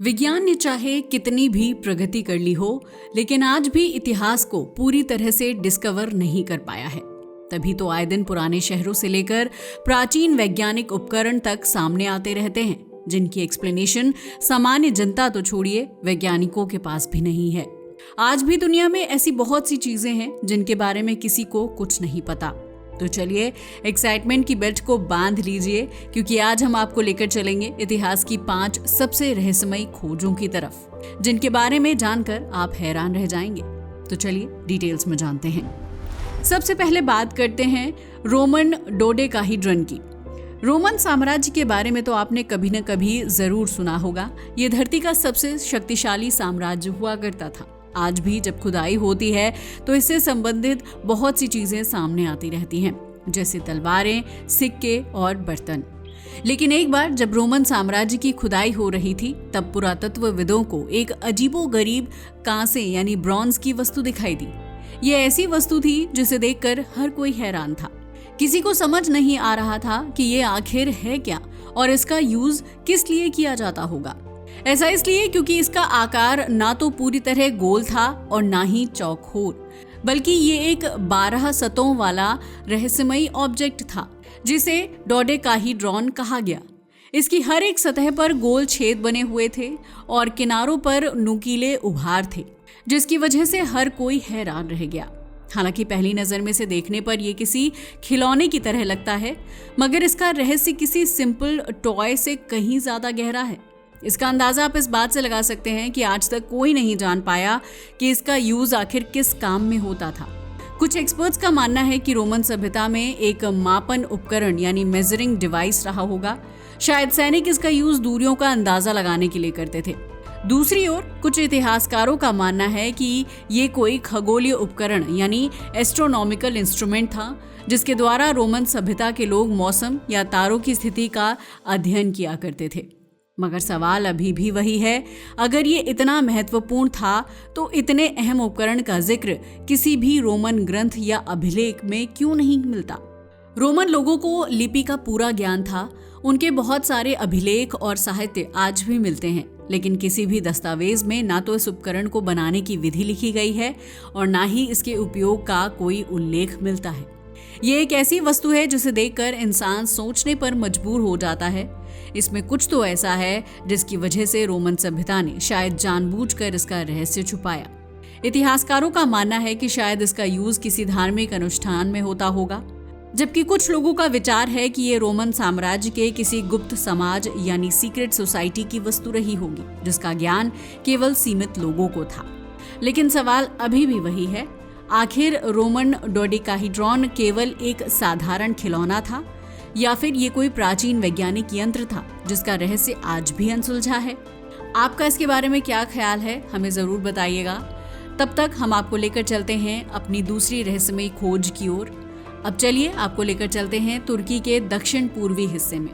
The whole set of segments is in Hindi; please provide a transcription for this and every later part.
विज्ञान ने चाहे कितनी भी प्रगति कर ली हो, लेकिन आज भी इतिहास को पूरी तरह से डिस्कवर नहीं कर पाया है। तभी तो आए दिन पुराने शहरों से लेकर प्राचीन वैज्ञानिक उपकरण तक सामने आते रहते हैं, जिनकी एक्सप्लेनेशन सामान्य जनता तो छोड़िए, वैज्ञानिकों के पास भी नहीं है। आज भी दुनिया में ऐसी बहुत सी चीजें हैं जिनके बारे में किसी को कुछ नहीं पता। तो चलिए एक्साइटमेंट की बेल्ट को बांध लीजिए, क्योंकि आज हम आपको लेकर चलेंगे इतिहास की 5 सबसे रहस्यमयी खोजों की तरफ, जिनके बारे में जानकर आप हैरान रह जाएंगे। तो चलिए डिटेल्स में जानते हैं। सबसे पहले बात करते हैं रोमन डोडेकाहीड्रन की। रोमन साम्राज्य के बारे में तो आपने कभी न कभी जरूर सुना होगा। ये धरती का सबसे शक्तिशाली साम्राज्य हुआ करता था। आज भी जब खुदाई होती है तो इससे संबंधित बहुत सी चीजें सामने आती रहती हैं, जैसे तलवारें, सिक्के और बर्तन। लेकिन एक बार जब रोमन साम्राज्य की खुदाई हो रही थी, तब पुरातत्वविदों को एक अजीबोगरीब कांसे यानी ब्रॉन्ज की वस्तु दिखाई दी। ये ऐसी वस्तु थी जिसे देखकर हर कोई हैरान था। किसी को समझ नहीं आ रहा था कि ये आखिर है क्या और इसका यूज किस लिए किया जाता होगा। ऐसा इसलिए क्योंकि इसका आकार ना तो पूरी तरह गोल था और ना ही चौकोर, बल्कि ये एक 12 सतहों वाला रहस्यमयी ऑब्जेक्ट था, जिसे डोडेकाहीड्रॉन कहा गया। इसकी हर एक सतह पर गोल छेद बने हुए थे और किनारों पर नुकीले उभार थे, जिसकी वजह से हर कोई हैरान रह गया। हालांकि पहली नजर में से देखने पर यह किसी खिलौने की तरह लगता है, मगर इसका रहस्य किसी सिंपल टॉय से कहीं ज्यादा गहरा है। इसका अंदाजा आप इस बात से लगा सकते हैं कि आज तक कोई नहीं जान पाया कि इसका यूज आखिर किस काम में होता था। कुछ एक्सपर्ट्स का मानना है कि रोमन सभ्यता में एक मापन उपकरण यानी मेजरिंग डिवाइस रहा होगा। शायद सैनिक इसका यूज दूरियों का अंदाजा लगाने के लिए करते थे। दूसरी ओर कुछ इतिहासकारों का मानना है कि ये कोई खगोलीय उपकरण यानी एस्ट्रोनॉमिकल इंस्ट्रूमेंट था, जिसके द्वारा रोमन सभ्यता के लोग मौसम या तारों की स्थिति का अध्ययन किया करते थे। मगर सवाल अभी भी वही है, अगर ये इतना महत्वपूर्ण था तो इतने अहम उपकरण का जिक्र किसी भी रोमन ग्रंथ या अभिलेख में क्यों नहीं मिलता। रोमन लोगों को लिपि का पूरा ज्ञान था। उनके बहुत सारे अभिलेख और साहित्य आज भी मिलते हैं, लेकिन किसी भी दस्तावेज में ना तो इस उपकरण को बनाने की विधि लिखी गई है और ना ही इसके उपयोग का कोई उल्लेख मिलता है। ये एक ऐसी वस्तु है जिसे देखकर इंसान सोचने पर मजबूर हो जाता है। इसमें कुछ तो ऐसा है जिसकी वजह से रोमन सभ्यता ने शायद जानबूझकर इसका रहस्य छुपाया। इतिहासकारों का मानना है कि शायद इसका यूज किसी धार्मिक अनुष्ठान में होता होगा, जबकि कुछ लोगों का विचार है कि ये रोमन साम्राज्य के किसी गुप्त समाज यानी सीक्रेट सोसाइटी की वस्तु रही होगी, जिसका ज्ञान केवल सीमित लोगों को था। लेकिन सवाल अभी भी वही है, आखिर रोमन डोडेकाहीड्रॉन केवल एक साधारण खिलौना था या फिर ये कोई प्राचीन वैज्ञानिक यंत्र था जिसका रहस्य आज भी अनसुलझा है। आपका इसके बारे में क्या ख्याल है, हमें जरूर बताइएगा। तब तक हम आपको लेकर चलते हैं अपनी दूसरी रहस्यमयी खोज की ओर। अब चलिए आपको लेकर चलते हैं तुर्की के दक्षिण पूर्वी हिस्से में,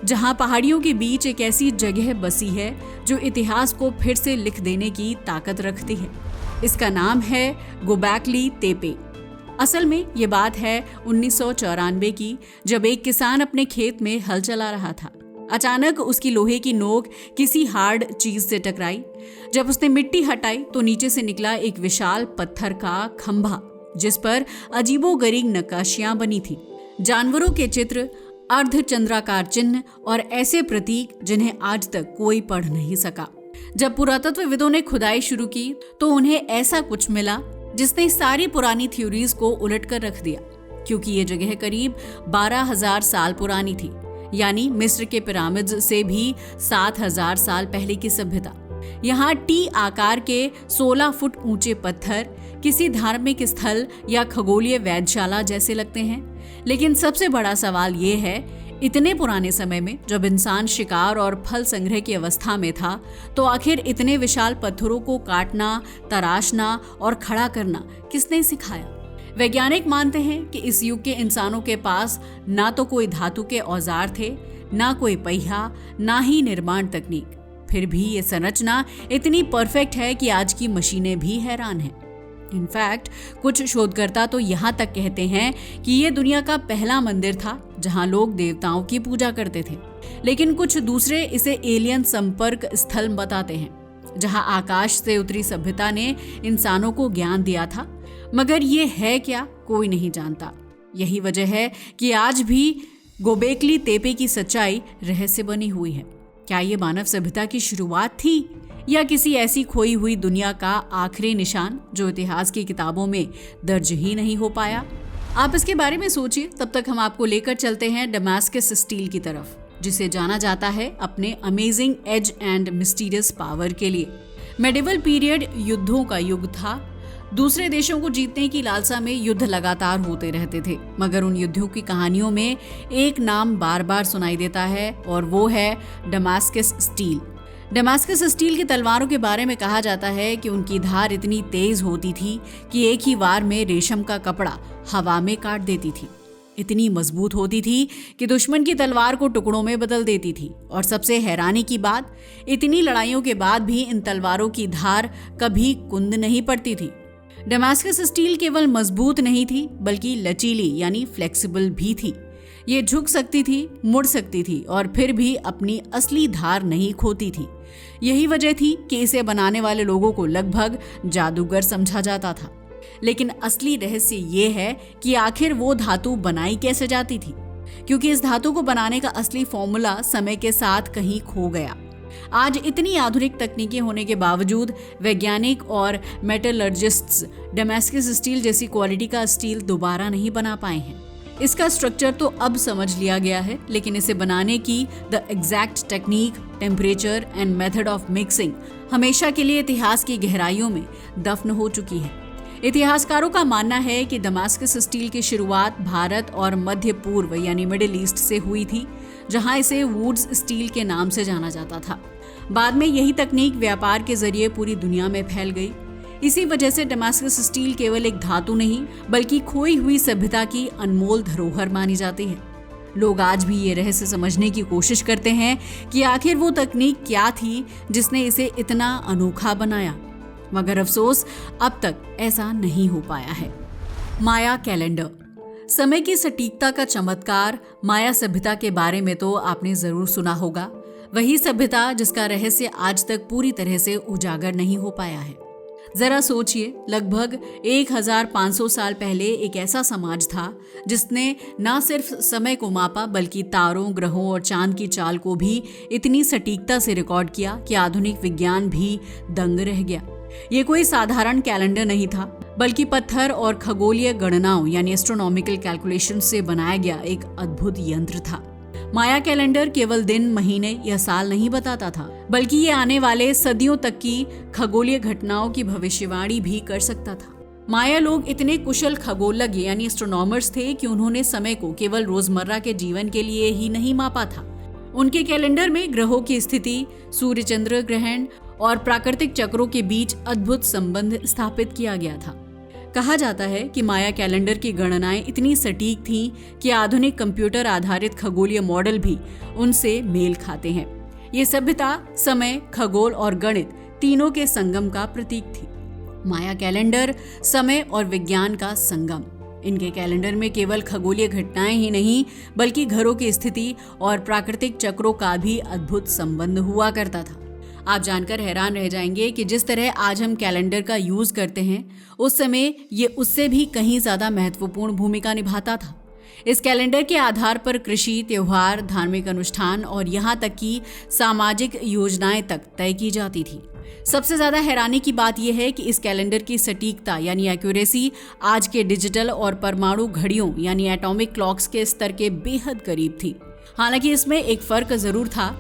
जहां पहाड़ियों के बीच एक ऐसी जगह बसी है जो इतिहास को फिर से लिख देने की ताकत रखती है। इसका नाम है गोबैकली तेपे। असल में ये बात है 1994 की, जब एक किसान अपने खेत में हल चला रहा था। अचानक उसकी लोहे की नोक किसी हार्ड चीज से टकराई। जब उसने मिट्टी हटाई तो नीचे से निकला एक विशाल पत्थर का खंभा, जिस पर अजीबोगरीब नक्काशियां बनी थी, जानवरों के चित्र, अर्धचंद्राकार चिन्ह और ऐसे प्रतीक जिन्हें आज तक कोई पढ़ नहीं सका। जब पुरातत्वविदों ने खुदाई शुरू की तो उन्हें ऐसा कुछ मिला जिसने सारी पुरानी थ्योरीज को उलट कर रख दिया, क्योंकि ये जगह करीब 12,000 साल पुरानी थी, यानी मिस्र के पिरामिड्स से भी 7,000 साल पहले की सभ्यता। यहाँ टी आकार के 16 फुट ऊंचे पत्थर किसी धार्मिक स्थल या खगोलीय वेधशाला जैसे लगते हैं। लेकिन सबसे बड़ा सवाल ये है, इतने पुराने समय में जब इंसान शिकार और फल संग्रह की अवस्था में था, तो आखिर इतने विशाल पत्थरों को काटना, तराशना और खड़ा करना किसने सिखाया। वैज्ञानिक मानते हैं कि इस युग के इंसानों के पास ना तो कोई धातु के औजार थे, ना कोई पहिया, ना ही निर्माण तकनीक। फिर भी ये संरचना इतनी परफेक्ट है कि आज की मशीनें भी हैरान हैं। इनफैक्ट कुछ शोधकर्ता तो यहाँ तक कहते हैं कि ये दुनिया का पहला मंदिर था जहाँ लोग देवताओं की पूजा करते थे। लेकिन कुछ दूसरे इसे एलियन संपर्क स्थल बताते हैं, जहाँ आकाश से उतरी सभ्यता ने इंसानों को ज्ञान दिया था। मगर ये है क्या, कोई नहीं जानता। यही वजह है कि आज भी गोबेकली तेपे की सच्चाई रहस्य बनी हुई है। क्या ये मानव सभ्यता की शुरुआत थी या किसी ऐसी खोई हुई दुनिया का आखिरी निशान जो इतिहास की किताबों में दर्ज ही नहीं हो पाया? आप इसके बारे में सोचिए। तब तक हम आपको लेकर चलते हैं डमास्कस स्टील की तरफ, जिसे जाना जाता है अपने amazing age and mysterious power के लिए। मेडिवल पीरियड युद्धों का युग था। दूसरे देशों को जीतने की लालसा में युद्ध लगातार होते रहते थे, मगर उन युद्धों की कहानियों में एक नाम बार बार सुनाई देता है और वो है डमास्कस स्टील। डमास्कस स्टील की तलवारों के बारे में कहा जाता है कि उनकी धार इतनी तेज होती थी कि एक ही वार में रेशम का कपड़ा हवा में काट देती थी। इतनी मजबूत होती थी कि दुश्मन की तलवार को टुकड़ों में बदल देती थी। और सबसे हैरानी की बात, इतनी लड़ाइयों के बाद भी इन तलवारों की धार कभी कुंद नहीं पड़ती थी। डमास्कस स्टील केवल मजबूत नहीं थी बल्कि लचीली यानी फ्लेक्सिबल भी थी। ये झुक सकती थी, मुड़ सकती थी और फिर भी अपनी असली धार नहीं खोती थी। यही वजह थी कि इसे बनाने वाले लोगों को लगभग जादूगर समझा जाता था। लेकिन असली रहस्य ये है कि आखिर वो धातु बनाई कैसे जाती थी, क्योंकि इस धातु को बनाने का असली फॉर्मूला समय के साथ कहीं खो गया। आज इतनी आधुनिक तकनीकें होने के बावजूद वैज्ञानिक और मेटलर्जिस्ट्स डमास्कस स्टील जैसी क्वालिटी का स्टील दोबारा नहीं बना पाए हैं। इसका स्ट्रक्चर तो अब समझ लिया गया है, लेकिन इसे बनाने की the exact technique, temperature and method of mixing हमेशा के लिए इतिहास की गहराइयों में दफन हो चुकी है। इतिहासकारों का मानना है कि डमास्कस स्टील की शुरुआत भारत और मध्य पूर्व यानी मिडिल ईस्ट से हुई थी, जहां इसे वुड्स स्टील के नाम से जाना जाता था। बाद में यही तकनीक व्यापार के जरिए पूरी दुनिया में फैल गई। इसी वजह से डमास्कस स्टील केवल एक धातु नहीं बल्कि खोई हुई सभ्यता की अनमोल धरोहर मानी जाती है। लोग आज भी ये रहस्य समझने की कोशिश करते हैं कि आखिर वो तकनीक क्या थी जिसने इसे इतना अनोखा बनाया, मगर अफसोस अब तक ऐसा नहीं हो पाया है। माया कैलेंडर। समय की सटीकता का चमत्कार माया सभ्यता के बारे में तो आपने जरूर सुना होगा। वही सभ्यता जिसका रहस्य आज तक पूरी तरह से उजागर नहीं हो पाया है। जरा सोचिए, लगभग 1500 साल पहले एक ऐसा समाज था जिसने न सिर्फ समय को मापा बल्कि तारों, ग्रहों और चांद की चाल को भी इतनी सटीकता से रिकॉर्ड किया कि आधुनिक विज्ञान भी दंग रह गया। ये कोई साधारण कैलेंडर नहीं था, बल्कि पत्थर और खगोलीय गणनाओं यानी एस्ट्रोनॉमिकल कैलकुलेशन से बनाया गया एक अद्भुत यंत्र था। माया कैलेंडर केवल दिन, महीने या साल नहीं बताता था, बल्कि ये आने वाले सदियों तक की खगोलीय घटनाओं की भविष्यवाणी भी कर सकता था। माया लोग इतने कुशल खगोलज्ञ यानी एस्ट्रोनॉमर्स थे कि उन्होंने समय को केवल रोजमर्रा के जीवन के लिए ही नहीं मापा था। उनके कैलेंडर में ग्रहों की स्थिति, सूर्य चंद्र ग्रहण और प्राकृतिक चक्रों के बीच अद्भुत संबंध स्थापित किया गया था। कहा जाता है कि माया कैलेंडर की गणनाएं इतनी सटीक थीं कि आधुनिक कंप्यूटर आधारित खगोलीय मॉडल भी उनसे मेल खाते हैं। ये सभ्यता समय, खगोल और गणित तीनों के संगम का प्रतीक थी। माया कैलेंडर समय और विज्ञान का संगम। इनके कैलेंडर में केवल खगोलीय घटनाएं ही नहीं बल्कि घरों की स्थिति और प्राकृतिक चक्रों का भी अद्भुत संबंध हुआ करता था। आप जानकर हैरान रह जाएंगे कि जिस तरह आज हम कैलेंडर का यूज करते हैं, उस समय ये उससे भी कहीं ज्यादा महत्वपूर्ण भूमिका निभाता था। इस कैलेंडर के आधार पर कृषि, त्योहार, धार्मिक अनुष्ठान और यहाँ तक कि सामाजिक योजनाएं तक तय की जाती थी। सबसे ज्यादा हैरानी की बात यह है कि इस कैलेंडर की सटीकता यानी एक्यूरेसी आज के डिजिटल और परमाणु घड़ियों यानी एटॉमिक क्लॉक्स के स्तर के बेहद करीब थी। हालांकि इसमें एक फर्क जरूर था।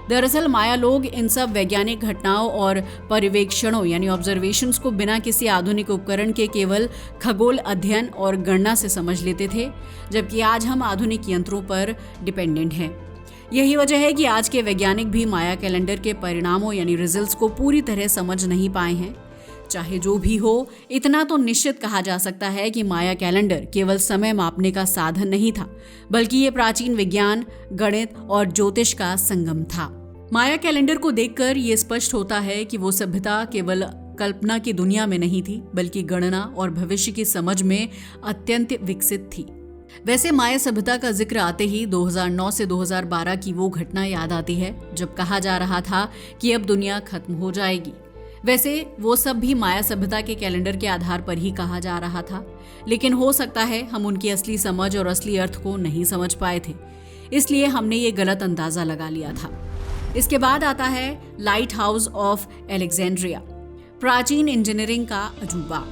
दरअसल माया लोग इन सब वैज्ञानिक घटनाओं और पर्यवेक्षणों यानी ऑब्जर्वेशंस को बिना किसी आधुनिक उपकरण के केवल खगोल अध्ययन और गणना से समझ लेते थे, जबकि आज हम आधुनिक यंत्रों पर डिपेंडेंट हैं। यही वजह है कि आज के वैज्ञानिक भी माया कैलेंडर के परिणामों यानी रिजल्ट्स को पूरी तरह समझ नहीं पाए हैं। चाहे जो भी हो, इतना तो निश्चित कहा जा सकता है कि माया कैलेंडर केवल समय मापने का साधन नहीं था, बल्कि ये प्राचीन विज्ञान, गणित और ज्योतिष का संगम था। माया कैलेंडर को देखकर ये स्पष्ट होता है कि वो सभ्यता केवल कल्पना की दुनिया में नहीं थी, बल्कि गणना और भविष्य की समझ में अत्यंत विकसित थी। वैसे माया सभ्यता का जिक्र आते ही 2009 से 2012 की वो घटना याद आती है जब कहा जा रहा था कि अब दुनिया खत्म हो जाएगी। वैसे वो सब भी माया सभ्यता के कैलेंडर के आधार पर ही कहा जा रहा था, लेकिन हो सकता है हम उनकी असली समझ और असली अर्थ को नहीं समझ पाए थे, इसलिए हमने ये गलत अंदाजा लगा लिया था। इसके बाद आता है लाइट हाउस ऑफ एलेक्जेंड्रिया, प्राचीन इंजीनियरिंग का अजूबा।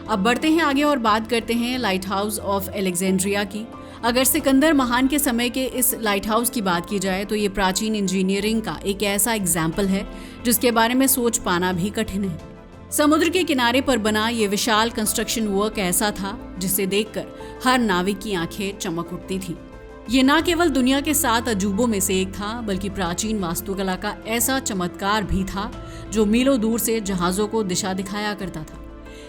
अब बढ़ते हैं आगे और बात करते हैं लाइट हाउस ऑफ एलेक्जेंड्रिया की। अगर सिकंदर महान के समय के इस लाइट हाउस की बात की जाए तो ये प्राचीन इंजीनियरिंग का एक ऐसा एग्जाम्पल है जिसके बारे में सोच पाना भी कठिन है। समुद्र के किनारे पर बना ये विशाल कंस्ट्रक्शन वर्क ऐसा था जिसे देखकर हर नाविक की आंखें चमक उठती थी। ये न केवल दुनिया के 7 अजूबों में से एक था, बल्कि प्राचीन वास्तुकला का ऐसा चमत्कार भी था जो मीलों दूर से जहाजों को दिशा दिखाया करता था।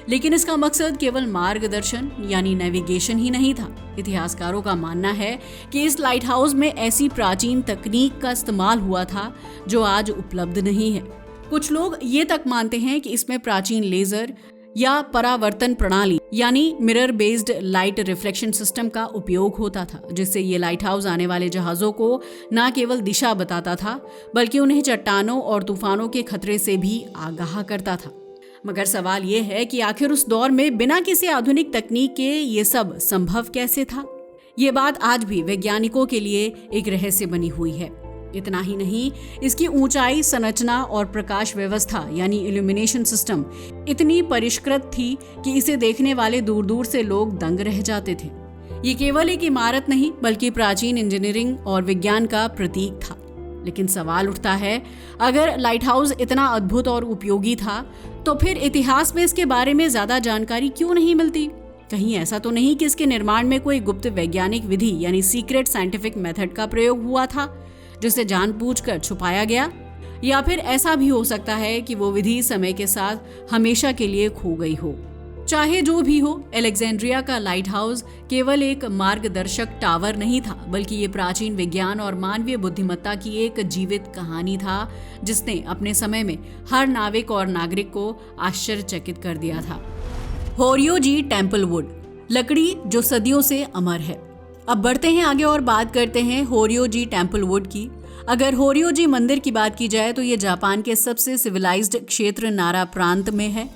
लेकिन इसका मकसद केवल मार्गदर्शन यानी नेविगेशन ही नहीं था। इतिहासकारों का मानना है कि इस लाइट हाउस में ऐसी प्राचीन तकनीक का इस्तेमाल हुआ था जो आज उपलब्ध नहीं है। कुछ लोग ये तक मानते हैं कि इसमें प्राचीन लेजर या परावर्तन प्रणाली यानी mirror based light reflection system का उपयोग होता था, जिससे ये लाइट हाउस आने वाले जहाजों को न केवल दिशा बताता था बल्कि उन्हें चट्टानों और तूफानों के खतरे से भी आगाह करता था। मगर सवाल ये है कि आखिर उस दौर में बिना किसी आधुनिक तकनीक के ये सब संभव कैसे था? ये बात आज भी वैज्ञानिकों के लिए एक रहस्य बनी हुई है। इतना ही नहीं, इसकी ऊंचाई, संरचना और प्रकाश व्यवस्था यानी इल्यूमिनेशन सिस्टम इतनी परिष्कृत थी कि इसे देखने वाले दूर दूर से लोग दंग रह जाते थे। ये केवल एक इमारत नहीं बल्कि प्राचीन इंजीनियरिंग और विज्ञान का प्रतीक था। लेकिन सवाल उठता है, अगर लाइट हाउस इतना अद्भुत और उपयोगी था तो फिर इतिहास में इसके बारे में ज्यादा जानकारी क्यों नहीं मिलती? कहीं ऐसा तो नहीं कि इसके निर्माण में कोई गुप्त वैज्ञानिक विधि यानी सीक्रेट साइंटिफिक मेथड का प्रयोग हुआ था जिसे जानबूझकर छुपाया गया? या फिर ऐसा भी हो सकता है कि वो विधि समय के साथ हमेशा के लिए खो गई हो। चाहे जो भी हो, एलेक्जेंड्रिया का लाइट हाउस केवल एक मार्गदर्शक टावर नहीं था, बल्कि ये प्राचीन विज्ञान और मानवीय बुद्धिमत्ता की एक जीवित कहानी था जिसने अपने समय में हर नाविक और नागरिक को आश्चर्यचकित कर दिया था। होरियोजी टेम्पल वुड, लकड़ी जो सदियों से अमर है। अब बढ़ते हैं आगे और बात करते हैं होरियोजी टेम्पल वुड की। अगर होरियोजी मंदिर की बात की जाए तो ये जापान के सबसे सिविलाइज्ड क्षेत्र नारा प्रांत में है।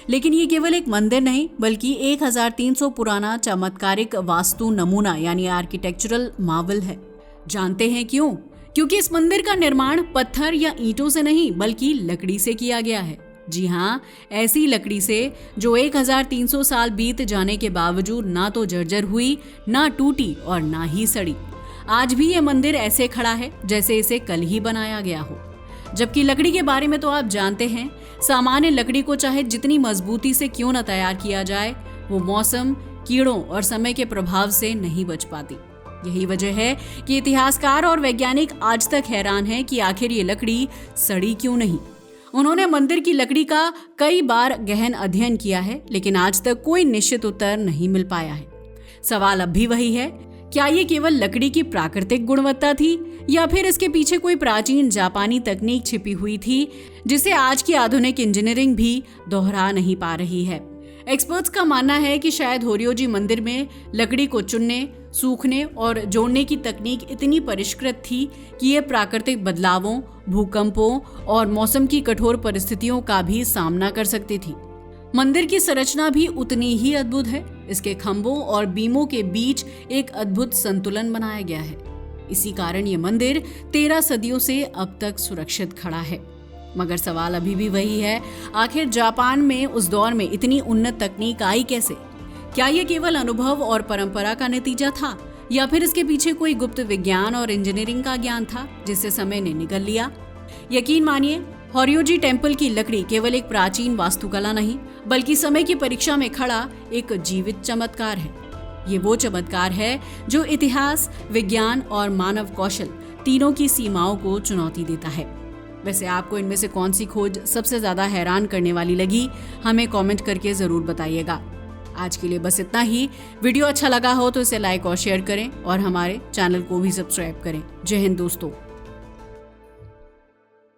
लेकिन ये केवल एक मंदिर नहीं बल्कि 1300 पुराना चमत्कारिक वास्तु नमूना यानी आर्किटेक्चरल मार्वल है। जानते हैं क्यों? क्योंकि इस मंदिर का निर्माण पत्थर या ईंटों से नहीं बल्कि लकड़ी से किया गया है। जी हाँ, ऐसी लकड़ी से जो 1300 साल बीत जाने के बावजूद ना तो जर्जर हुई, ना टूटी और ना ही सड़ी। आज भी ये मंदिर ऐसे खड़ा है जैसे इसे कल ही बनाया गया हो। जबकि लकड़ी के बारे में तो आप जानते हैं, सामान्य लकड़ी को चाहे जितनी मजबूती से क्यों न तैयार किया जाए, वो मौसम, कीड़ों और समय के प्रभाव से नहीं बच पाती। यही वजह है कि इतिहासकार और वैज्ञानिक आज तक हैरान हैं कि आखिर ये लकड़ी सड़ी क्यों नहीं। उन्होंने मंदिर की लकड़ी का कई बार गहन अध्ययन किया है, लेकिन आज तक कोई निश्चित उत्तर नहीं मिल पाया है। सवाल अब भी वही है, क्या ये केवल लकड़ी की प्राकृतिक गुणवत्ता थी या फिर इसके पीछे कोई प्राचीन जापानी तकनीक छिपी हुई थी जिसे आज की आधुनिक इंजीनियरिंग भी दोहरा नहीं पा रही है? एक्सपर्ट्स का मानना है कि शायद होरियोजी मंदिर में लकड़ी को चुनने, सूखने और जोड़ने की तकनीक इतनी परिष्कृत थी कि ये प्राकृतिक बदलावों, भूकंपों और मौसम की कठोर परिस्थितियों का भी सामना कर सकती थी। मंदिर की संरचना भी उतनी ही अद्भुत है। इसके खंभों और बीमों के बीच एक अद्भुत संतुलन बनाया गया है। इसी कारण ये मंदिर 13 सदियों से अब तक सुरक्षित खड़ा है। मगर सवाल अभी भी वही है, आखिर जापान में उस दौर में इतनी उन्नत तकनीक आई कैसे? क्या ये केवल अनुभव और परंपरा का नतीजा था या फिर इसके पीछे कोई गुप्त विज्ञान और इंजीनियरिंग का ज्ञान था जिसे समय ने निगल लिया? यकीन मानिए, होरियोजी टेम्पल की लकड़ी केवल एक प्राचीन वास्तुकला नहीं बल्कि समय की परीक्षा में खड़ा एक जीवित चमत्कार है। ये वो चमत्कार है जो इतिहास, विज्ञान और मानव कौशल तीनों की सीमाओं को चुनौती देता है। वैसे आपको इनमें से कौन सी खोज सबसे ज्यादा हैरान करने वाली लगी, हमें कमेंट करके जरूर बताइएगा। आज के लिए बस इतना ही। वीडियो अच्छा लगा हो तो इसे लाइक और शेयर करें और हमारे चैनल को भी सब्सक्राइब करें। जय हिंद दोस्तों।